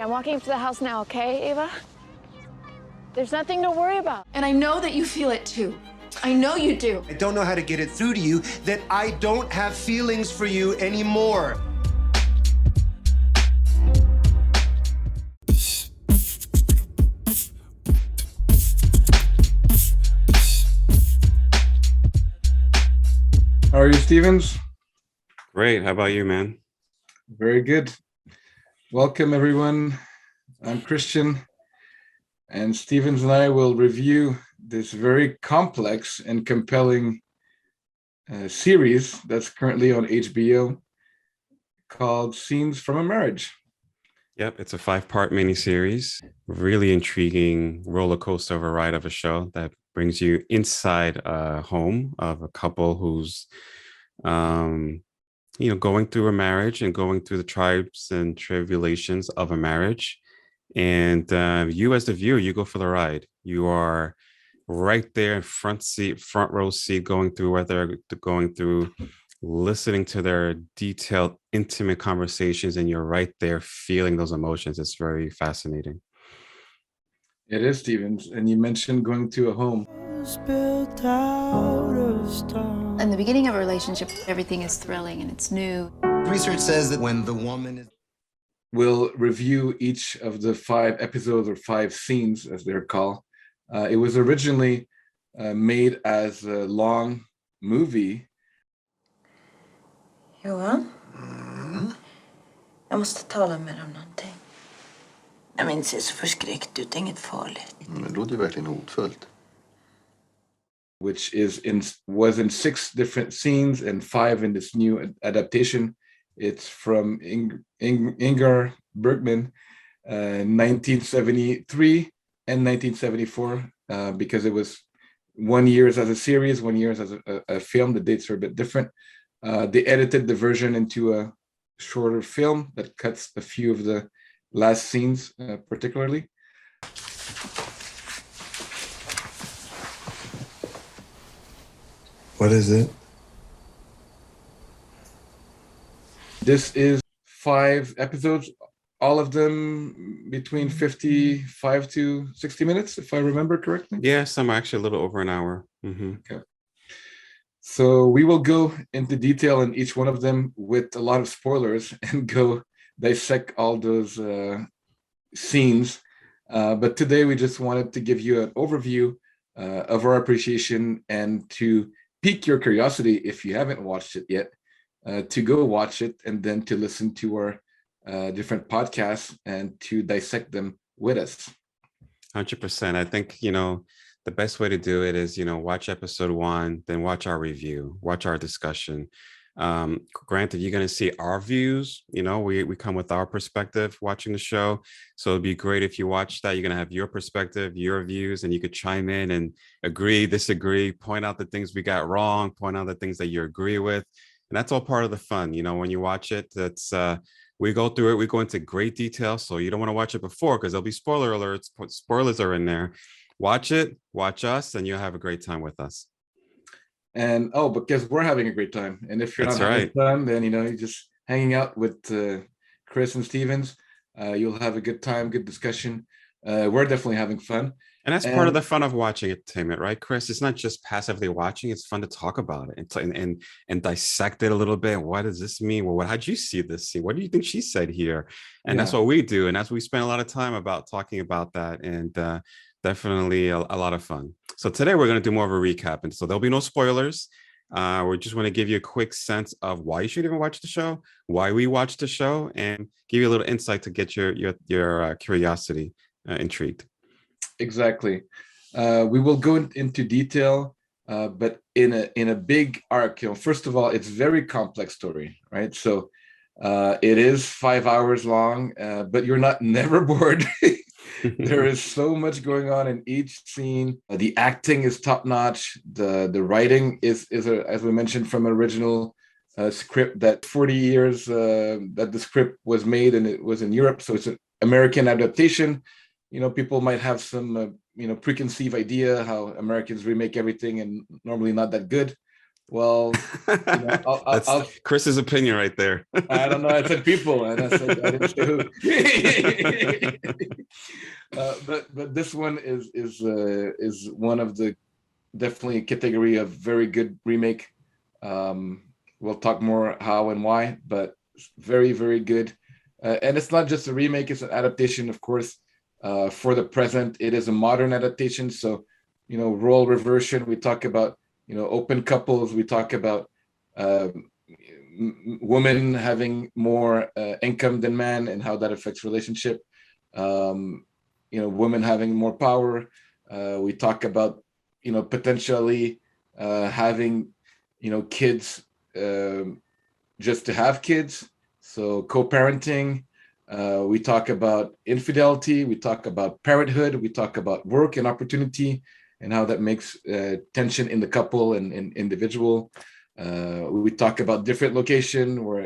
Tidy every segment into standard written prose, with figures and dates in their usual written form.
I'm walking up to the house now, okay, Ava? There's nothing to worry about. And I know that you feel it too. I know you do. I don't know how to get it through to you that I don't have feelings for you anymore. How are you, Stevens? Great. How about you, man? Very good. Welcome, everyone. I'm Christian, and Stevens and I will review this very complex and compelling series that's currently on HBO called Scenes from a Marriage. Yep, it's a 5-part miniseries. Really intriguing roller coaster of a ride of a show that brings you inside a home of a couple who's, going through a marriage and going through the tribes and tribulations of a marriage. And you, as the viewer, you go for the ride. You are right there in front row seat, going through what they're going through, listening to their detailed, intimate conversations, and you're right there feeling those emotions. It's very fascinating. It is, Stevens, and you mentioned going to a home. In the beginning of a relationship, everything is thrilling and it's new. Research says that when the woman is... We'll review each of the 5 episodes or 5 scenes, as they're called. It was originally made as a long movie. Johan? Jag måste tala med dig om någonting. Jag minns det så förskräckt ut, inget farligt. Men det låter verkligen hotfullt. Which was in 6 different scenes and 5 in this new adaptation. It's from Ingmar Bergman, 1973 and 1974, because it was 1 year as a series, 1 year as a film. The dates are a bit different. They edited the version into a shorter film that cuts a few of the last scenes, particularly. What is it? This is 5 episodes, all of them between 55 to 60 minutes, if I remember correctly. Yeah, some are actually a little over an hour. Mm-hmm. Okay. So we will go into detail in each one of them with a lot of spoilers and go dissect all those scenes. But today we just wanted to give you an overview of our appreciation and to pique your curiosity if you haven't watched it yet, to go watch it and then to listen to our different podcasts and to dissect them with us. 100%. I think, the best way to do it is, watch episode 1, then watch our review, watch our discussion. Granted, you're going to see our views. We come with our perspective watching the show. So it'd be great if you watch that. You're going to have your perspective, your views, and you could chime in and agree, disagree, point out the things we got wrong, point out the things that you agree with. And that's all part of the fun. When you watch it, that's we go through it. We go into great detail. So you don't want to watch it before because there'll be spoiler alerts. Spoilers are in there. Watch it, watch us, and you'll have a great time with us. And because we're having a great time. And if you're That's not having right. fun, then you're just hanging out with Chris and Stevens. You'll have a good time, good discussion. We're definitely having fun. And that's part of the fun of watching entertainment, right, Chris? It's not just passively watching. It's fun to talk about it and dissect it a little bit. What does this mean? Well, how'd you see this scene? What do you think she said here? And that's what we do. And that's what we spend a lot of time talking about that. And definitely a lot of fun. So today we're going to do more of a recap. And so there'll be no spoilers. We just want to give you a quick sense of why you should even watch the show, why we watch the show, and give you a little insight to get your curiosity intrigued. Exactly. We will go into detail, but in a big arc. First of all, it's a very complex story, right? So it is 5 hours long, but you're never bored. There is so much going on in each scene. The acting is top notch. The writing is as we mentioned, from an original script that 40 years that the script was made, and it was in Europe. So it's an American adaptation. People might have some preconceived idea how Americans remake everything, and normally not that good. Well, That's I'll Chris's opinion right there. I don't know. I said people, and I said I didn't say who. But this one is one of the definitely category of very good remake. Um, we'll talk more how and why, but very good. And it's not just a remake; it's an adaptation, of course. For the present, it is a modern adaptation. So, role reversion. We talk about open couples. We talk about um, women having more income than men and how that affects relationship. Um, women having more power. We talk about potentially having kids just to have kids. So co-parenting. We talk about infidelity. We talk about parenthood. We talk about work and opportunity and how that makes tension in the couple and individual. We talk about different location where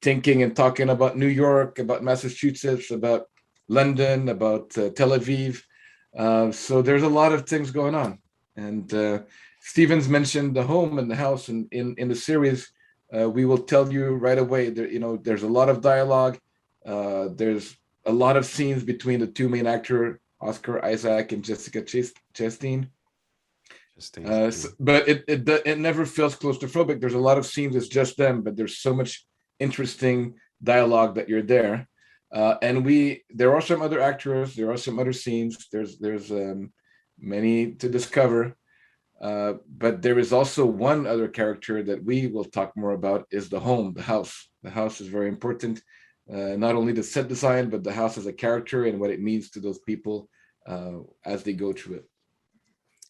thinking and talking about New York, about Massachusetts, about London, about Tel Aviv. So there's a lot of things going on. And Stevens mentioned the home and the house, and in the series, we will tell you right away. There's a lot of dialogue. There's a lot of scenes between the two main actors, Oscar Isaac and Jessica Chastain. But it never feels claustrophobic. There's a lot of scenes it's just them, but there's so much interesting dialogue that you're there. And there are some other actors, there are some other scenes. There's many to discover. But there is also one other character that we will talk more about is the home, the house. The house is very important. Not only the set design, but the house as a character and what it means to those people as they go through it.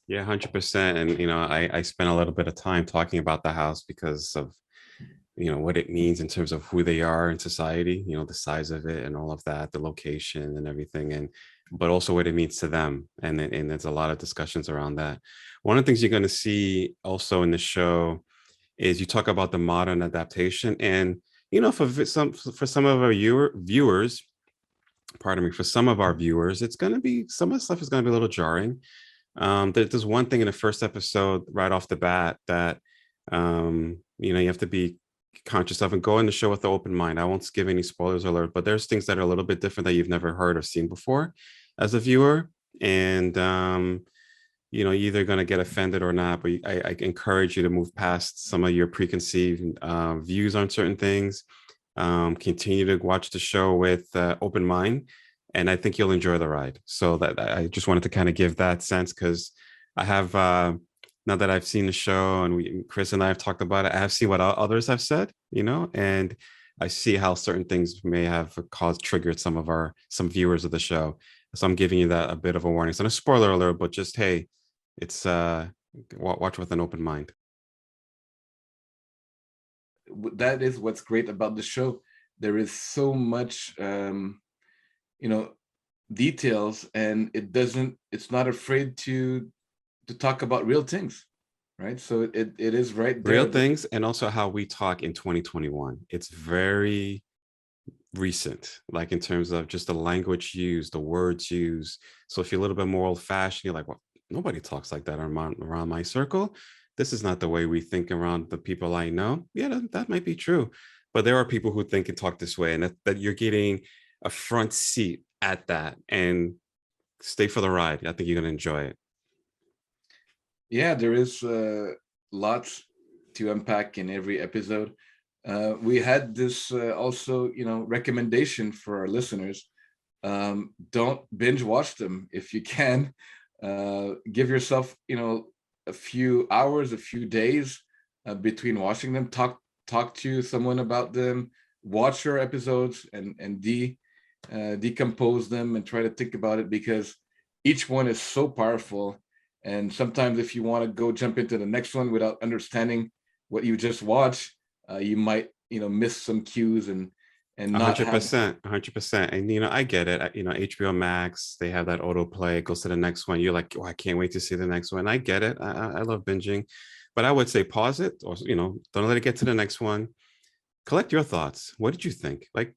Yeah, 100%. And, I spent a little bit of time talking about the house because of, what it means in terms of who they are in society, the size of it and all of that, the location and everything. But also what it means to them. And there's a lot of discussions around that. One of the things you're going to see also in the show is you talk about the modern adaptation. And, for some of our viewers, pardon me, for some of our viewers, it's going to be, some of the stuff is going to be a little jarring. There's one thing in the first episode right off the bat that you have to be conscious of and go in the show with the open mind. I won't give any spoilers alert, but there's things that are a little bit different that you've never heard or seen before as a viewer. And you're either going to get offended or not, but I encourage you to move past some of your preconceived views on certain things. Continue to watch the show with open mind, and I think you'll enjoy the ride. So that I just wanted to kind of give that sense, because I have now that I've seen the show and Chris and I have talked about it, I have seen what others have said, and I see how certain things may have triggered some viewers of the show. So I'm giving you that a bit of a warning. It's not a spoiler alert, but just, hey, it's watch with an open mind. That is what's great about the show. There is so much details, and it's not afraid to talk about real things, right? So it is right there. Real things, and also how we talk in 2021. It's very recent, like in terms of just the language used, the words used. So if you're a little bit more old fashioned, you're like, well, nobody talks like that around my circle. This is not the way we think around the people I know. Yeah, that might be true. But there are people who think and talk this way, and that you're getting a front seat at that, and stay for the ride. I think you're going to enjoy it. Yeah, there is lots to unpack in every episode. We had this also, recommendation for our listeners. Don't binge watch them if you can. Give yourself, a few hours, a few days between watching them. Talk to someone about them. Watch your episodes and decompose them and try to think about it, because each one is so powerful. And sometimes if you want to go jump into the next one without understanding what you just watched, you might miss some cues and not 100%, 100%. And I get it. HBO Max, they have that autoplay. It goes to the next one. You're like, oh, I can't wait to see the next one. I get it. I love binging, but I would say pause it, or don't let it get to the next one. Collect your thoughts. What did you think? Like,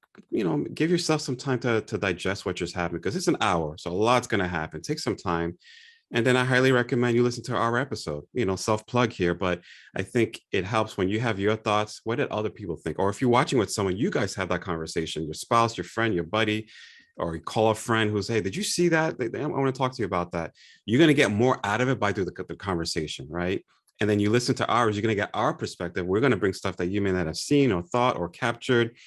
give yourself some time to digest what just happened, because it's an hour, so a lot's going to happen. Take some time. And then I highly recommend you listen to our episode, self-plug here, but I think it helps when you have your thoughts. What did other people think? Or if you're watching with someone, you guys have that conversation, your spouse, your friend, your buddy, or you call a friend who's, hey, did you see that? I want to talk to you about that. You're going to get more out of it by doing the conversation, right? And then you listen to ours, you're going to get our perspective. We're going to bring stuff that you may not have seen or thought or captured.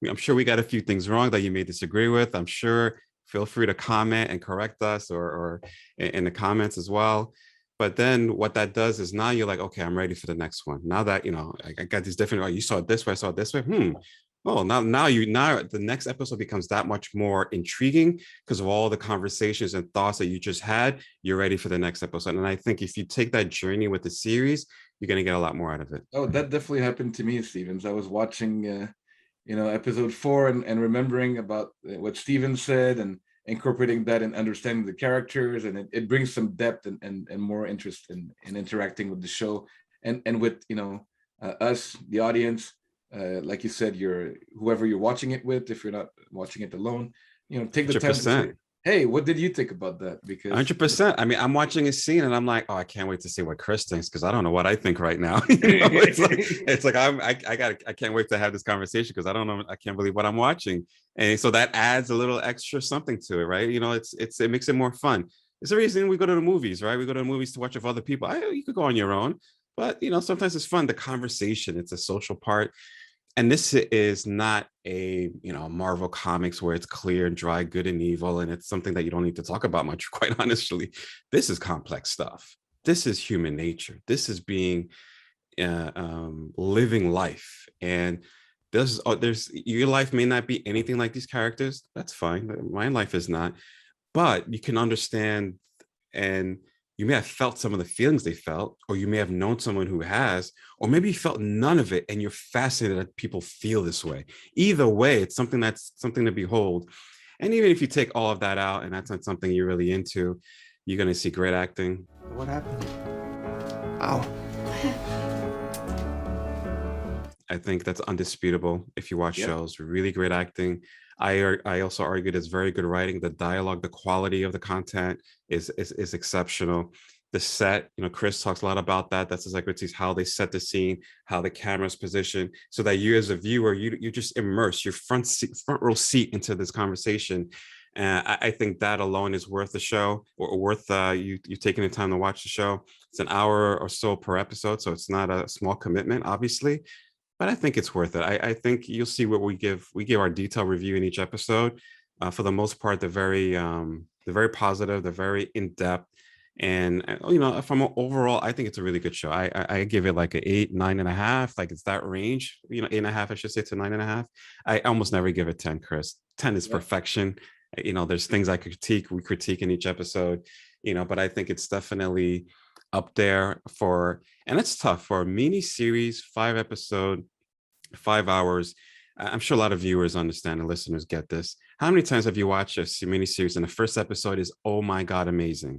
I'm sure we got a few things wrong that you may disagree with. I'm sure. Feel free to comment and correct us or in the comments as well. But then what that does is now you're like, okay, I'm ready for the next one. Now that, I got these different, oh, you saw it this way, I saw it this way. Oh, now the next episode becomes that much more intriguing because of all the conversations and thoughts that you just had. You're ready for the next episode. And I think if you take that journey with the series, you're going to get a lot more out of it. Oh, that definitely happened to me, Stevens. I was watching episode 4 and remembering about what Steven said and incorporating that and understanding the characters, and it brings some depth and more interest in interacting with the show and with us, the audience. Like you said, whoever you're watching it with, if you're not watching it alone, take the time to say, hey, what did you think about that? Because 100%. I mean, I'm watching a scene and I'm like, oh, I can't wait to see what Chris thinks because I don't know what I think right now. It's like I can't wait to have this conversation because I don't know, I can't believe what I'm watching, and so that adds a little extra something to it, right? It makes it more fun. It's the reason we go to the movies, right? We go to the movies to watch with other people. You could go on your own, but sometimes it's fun. The conversation, it's a social part. And this is not a Marvel comics where it's clear and dry, good and evil, and it's something that you don't need to talk about much, quite honestly. This is complex stuff. This is human nature. This is being living life, and there's your life may not be anything like these characters. That's fine. My life is not, but you can understand, and you may have felt some of the feelings they felt, or you may have known someone who has, or maybe you felt none of it and you're fascinated that people feel this way. Either way, it's something to behold. And even if you take all of that out and that's not something you're really into, you're going to see great acting. What happened? Ow. I think that's undisputable. If you watch shows, really great acting. I also argue it's very good writing. The dialogue, the quality of the content is exceptional. The set, Chris talks a lot about that. That's his expertise, how they set the scene, how the camera's positioned, so that you as a viewer, you just immerse your front row seat into this conversation. And I think that alone is worth the show, or worth you taking the time to watch the show. It's an hour or so per episode, so it's not a small commitment, obviously. But I think it's worth it. I think you'll see what we give. We give our detailed review in each episode. For the most part, they're very positive. They're very in depth, and from overall, I think it's a really good show. I give it like an 8, 9.5. Like it's that range. 8.5, I should say, to 9.5. I almost never give it 10, Chris. 10 is perfection. There's things I critique. We critique in each episode. But I think it's definitely up there and it's tough for a mini series, 5-episode, 5 hours. I'm sure a lot of viewers understand and listeners get this. How many times have you watched a mini series and the first episode is, oh my God, amazing.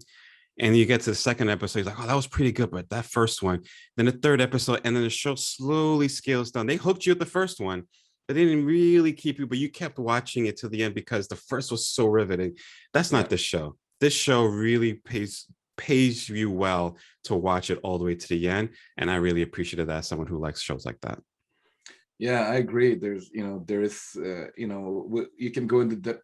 And you get to the second episode, you're like, oh, that was pretty good. But that first one, then the third episode, and then the show slowly scales down. They hooked you at the first one, but they didn't really keep you, but you kept watching it till the end because the first was so riveting. That's not this show. This show really pays you well to watch it all the way to the end, and I really appreciated that as someone who likes shows like that. Yeah, I agree. There is you can go into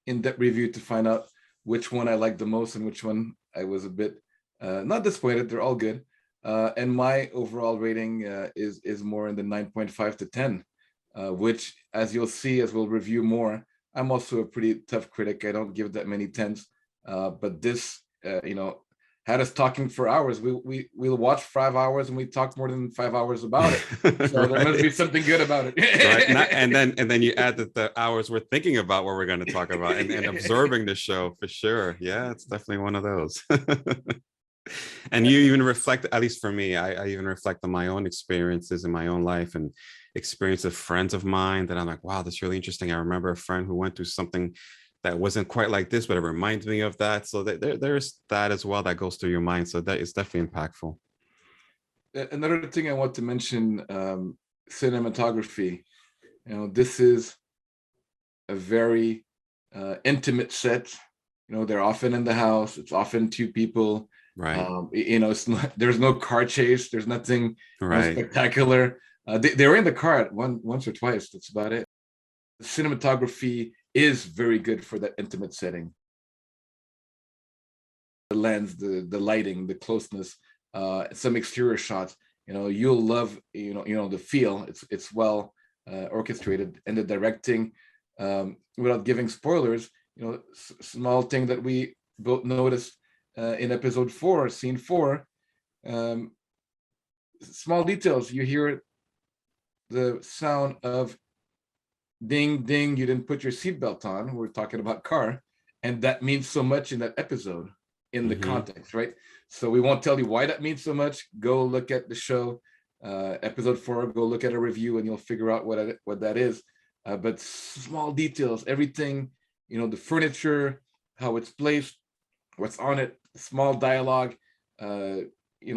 in-depth review to find out which one I like the most and which one I was a bit not disappointed. They're all good, and my overall rating is more in the 9.5 to 10, which, as you'll see as we'll review more, I'm also a pretty tough critic. I don't give that many 10s, but this had us talking for hours. We'll watch 5 hours and we talk more than 5 hours about it. So there must be something good about it. Right. And then you add that the hours we're thinking about what we're going to talk about and observing the show for sure. Yeah, it's definitely one of those. And you even reflect, at least for me, I even reflect on my own experiences in my own life and experience of friends of mine that I'm like, wow, that's really interesting. I remember a friend who went through something that wasn't quite like this, but it reminds me of that. So there's that as well that goes through your mind. So that is definitely impactful. Another thing I want to mention, cinematography. This is a very intimate set. they're often in the house. It's often two people. Right. It's not, there's no car chase. There's nothing Right. spectacular. They were in the car once or twice. That's about it. The cinematography is very good for that intimate setting. The lens, the lighting, the closeness, some exterior shots. You'll love the feel. It's well orchestrated, and the directing. Without giving spoilers, small thing that we both noticed in episode 4, scene 4. Um, Small details. You hear the sound of ding ding. You didn't put your seatbelt on. We're talking about car, and that means so much in that episode, in the context, right? So we won't tell you why that means so much. Go look at the show, episode 4. Go look at a review, and you'll figure out what that is. But small details, everything, the furniture, how it's placed, what's on it, small dialogue.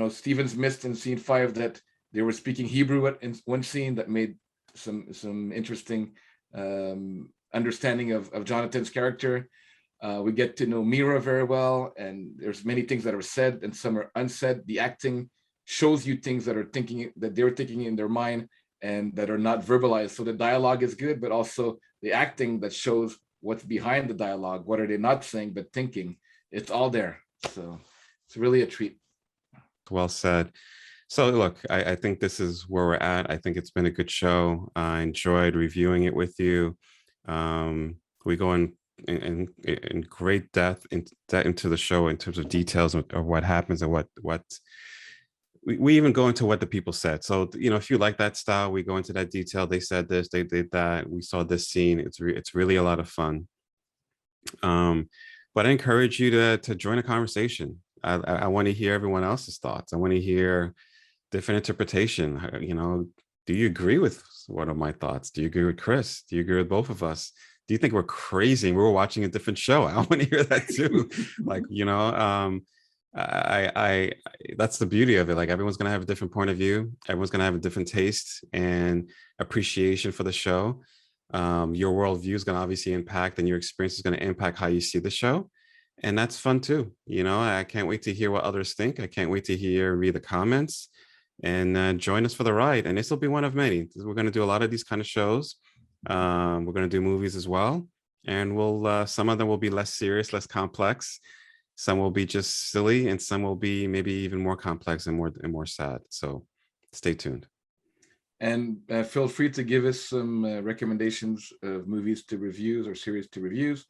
Stevens missed in scene 5 that they were speaking Hebrew in one scene that made some interesting understanding of Jonathan's character. We get to know Mira very well, and there's many things that are said and some are unsaid. The acting shows you things that they're thinking in their mind and that are not verbalized. So the dialogue is good, but also the acting that shows what's behind the dialogue. What are they not saying but thinking? It's all there. So it's really a treat. Well said. So look, I think this is where we're at. I think it's been a good show. I enjoyed reviewing it with you. We go in great depth into the show in terms of details of what happens and what we even go into what the people said. So, if you like that style, we go into that detail. They said this, they did that. We saw this scene. It's really a lot of fun. But I encourage you to join a conversation. I want to hear everyone else's thoughts. I want to hear different interpretation. Do you agree with one of my thoughts? Do you agree with Chris? Do you agree with both of us? Do you think we're crazy and we're watching a different show? I want to hear that too. I that's the beauty of it. Like, everyone's going to have a different point of view. Everyone's going to have a different taste and appreciation for the show. Your worldview is going to obviously impact, and your experience is going to impact how you see the show. And that's fun too. I can't wait to hear what others think. I can't wait to read the comments, and join us for the ride. And this will be one of many. We're going to do a lot of these kind of shows. We're going to do movies as well. And some of them will be less serious, less complex. Some will be just silly, and some will be maybe even more complex and more sad. So stay tuned. And feel free to give us some recommendations of movies to reviews or series to reviews.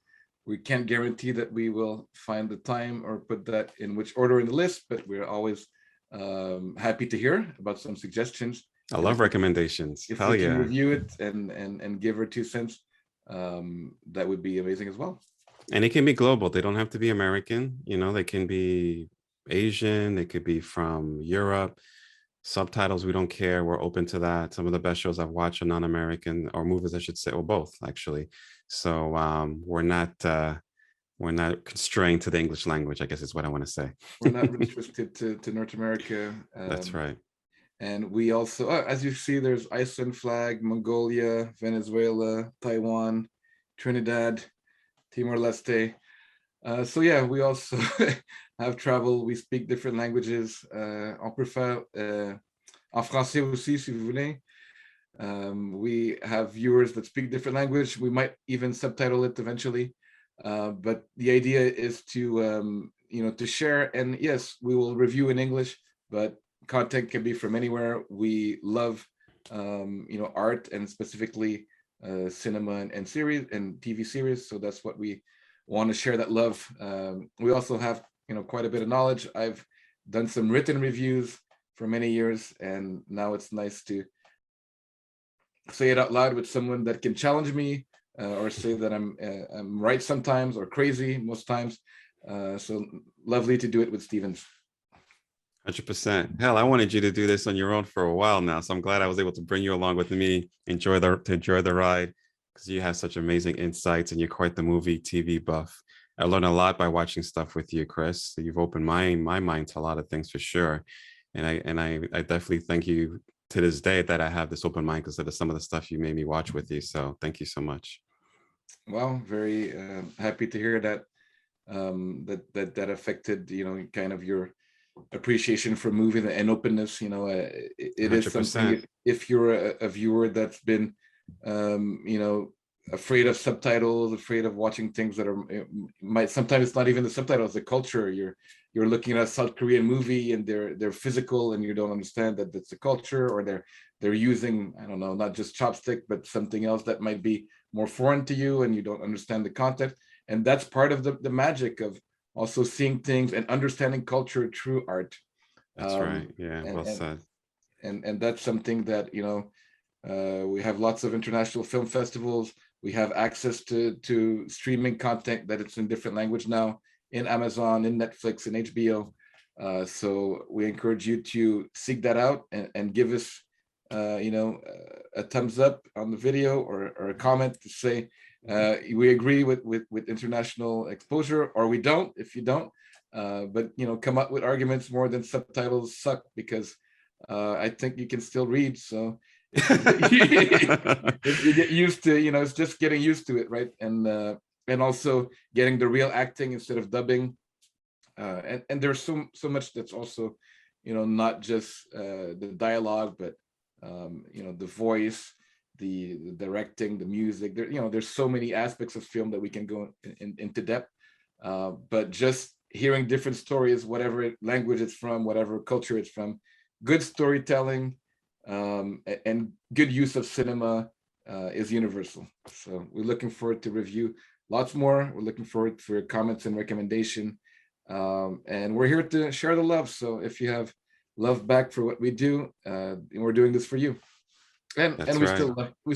We can't guarantee that we will find the time or put that in which order in the list, but we're always happy to hear about some suggestions. I love recommendations. If Hell we can yeah. review it and give our 2 cents, that would be amazing as well. And it can be global. They don't have to be American. They can be Asian. They could be from Europe. Subtitles, we don't care. We're open to that. Some of the best shows I've watched are non-American, or movies, I should say, or both, actually. So we're not constrained to the English language, I guess is what I want to say. We're not restricted to North America. That's right. And we also, as you see, there's Iceland flag, Mongolia, Venezuela, Taiwan, Trinidad, Timor-Leste. So yeah, we also have traveled. We speak different languages. On peut faire en français aussi, si vous voulez. We have viewers that speak different language. We might even subtitle it eventually. But the idea is to to share. And yes, we will review in English, but content can be from anywhere. We love art, and specifically cinema and series and TV series. So that's what we want to share, that love. We also have quite a bit of knowledge. I've done some written reviews for many years, and now it's nice to say it out loud with someone that can challenge me, or say that I'm right sometimes, or crazy most times. So lovely to do it with Stevens. 100%. Hell, I wanted you to do this on your own for a while now, so I'm glad I was able to bring you along with me, enjoy the ride, because you have such amazing insights and you're quite the movie TV buff. I learned a lot by watching stuff with you, Chris. So you've opened my mind to a lot of things for sure, and I definitely thank you to this day that I have this open mind because of some of the stuff you made me watch with you. So thank you so much. Well, very happy to hear that that affected, kind of your appreciation for movie and openness. It is something, 100%. if you're a viewer that's been, afraid of subtitles, afraid of watching things that might, sometimes it's not even the subtitles, the culture. You're looking at a South Korean movie and they're physical and you don't understand that that's the culture, or they're using, I don't know, not just chopstick, but something else that might be more foreign to you and you don't understand the context. And that's part of the magic of also seeing things and understanding culture through art. That's right. Yeah, And well said. that's something that, we have lots of international film festivals. We have access to streaming content that it's in different language now, in Amazon, in Netflix, in HBO. So we encourage you to seek that out and give us, a thumbs up on the video, or a comment to say we agree with international exposure, or we don't if you don't. But come up with arguments more than subtitles suck, because I think you can still read. So if you get used to, it's just getting used to it, right? And also getting the real acting instead of dubbing. And there's so much that's also, not just the dialogue, but the voice, the directing, the music. There's so many aspects of film that we can go into depth. But just hearing different stories, whatever language it's from, whatever culture it's from, good storytelling, and good use of cinema is universal. So we're looking forward to review lots more. We're looking forward for your comments and recommendation. And we're here to share the love. So if you have love back for what we do, we're doing this for you. And That's we right.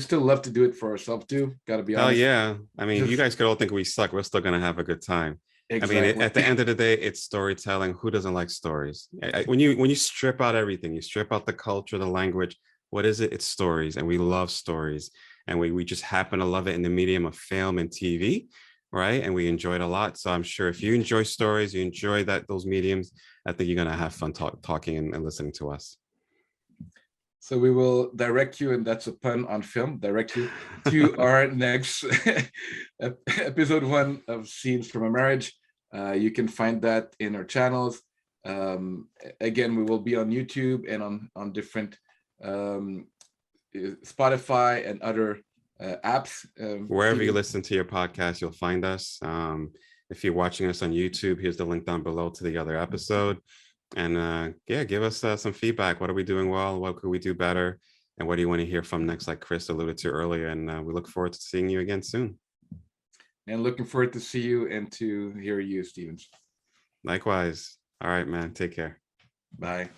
still love to do it for ourselves too. Got to be Hell honest. yeah. I mean, you guys could all think we suck. We're still going to have a good time. I mean, Exactly. at the end of the day, it's storytelling. Who doesn't like stories? When you strip out everything, you strip out the culture, the language, what is it? It's stories. And we love stories. And we just happen to love it in the medium of film and TV, right? And we enjoy it a lot. So I'm sure if you enjoy stories, you enjoy those mediums, I think you're going to have fun talking and listening to us. So we will direct you, and that's a pun on film, direct you to our next episode 1 of Scenes from a Marriage. You can find that in our channels. Again, we will be on YouTube and on different Spotify and other apps. Wherever you listen to your podcast, you'll find us. If you're watching us on YouTube, here's the link down below to the other episode. And yeah, give us some feedback. What are we doing well? What could we do better? And what do you want to hear from next, like Chris alluded to earlier? And we look forward to seeing you again soon. And looking forward to see you and to hear you, Stevens. Likewise. All right, man. Take care. Bye.